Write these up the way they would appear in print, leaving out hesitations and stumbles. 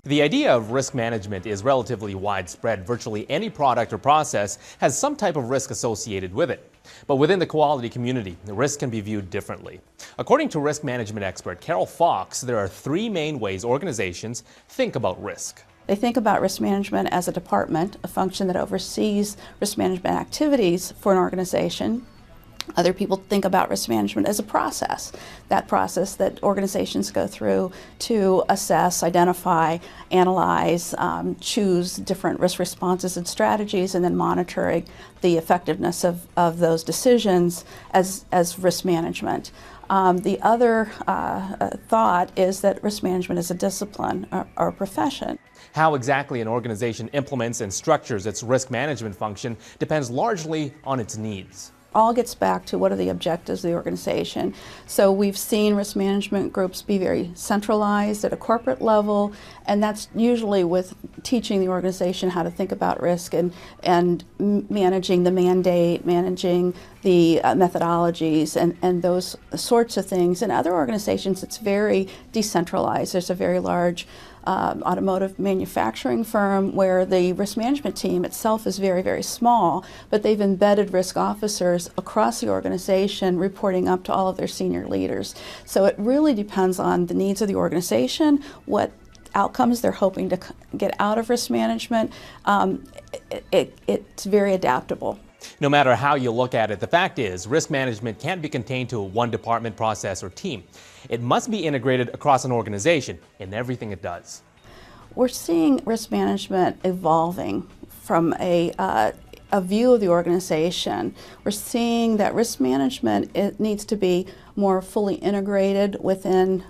The idea of risk management is relatively widespread. Virtually any product or process has some type of risk associated with it. But within the quality community, the risk can be viewed differently. According to risk management expert Carol Fox, there are three main ways organizations think about risk. They think about risk management as a department, a function that oversees risk management activities for an organization. Other people think about risk management as a process, that process that organizations go through to assess, identify, analyze, choose different risk responses and strategies, and then monitoring the effectiveness of those decisions as risk management. The other thought is that risk management is a discipline or a profession. How exactly an organization implements and structures its risk management function depends largely on its needs. All gets back to what are the objectives of the organization. So we've seen risk management groups be very centralized at a corporate level, and that's usually with teaching the organization how to think about risk and managing the mandate, managing the methodologies and those sorts of things. In other organizations, it's very decentralized. There's a very large automotive manufacturing firm where the risk management team itself is very, very small, but they've embedded risk officers across the organization reporting up to all of their senior leaders. So it really depends on the needs of the organization, what outcomes they're hoping to get out of risk management. It's very adaptable. No matter how you look at it, the fact is risk management can't be contained to one department, process, or team. It must be integrated across an organization in everything it does. We're seeing risk management evolving from a view of the organization. We're seeing that risk management, it needs to be more fully integrated within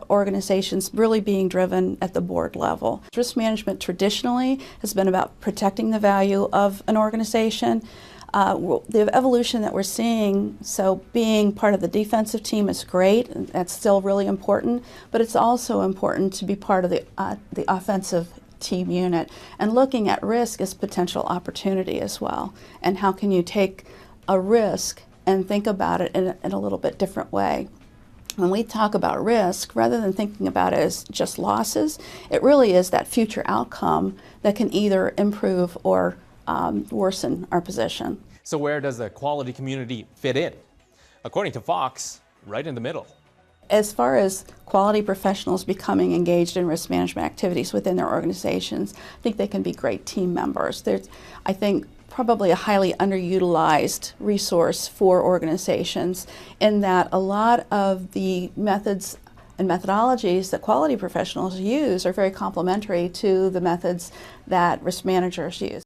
organizations, really being driven at the board level. Risk management traditionally has been about protecting the value of an organization. The evolution that we're seeing, so being part of the defensive team is great, and that's still really important, but it's also important to be part of the offensive team unit and looking at risk as potential opportunity as well. And how can you take a risk and think about it in a little bit different way? When we talk about risk, rather than thinking about it as just losses, it really is that future outcome that can either improve or worsen our position. So where does the quality community fit in? According to Fox, right in the middle. As far as quality professionals becoming engaged in risk management activities within their organizations, I think they can be great team members. There's, I think, probably a highly underutilized resource for organizations in that a lot of the methods and methodologies that quality professionals use are very complementary to the methods that risk managers use.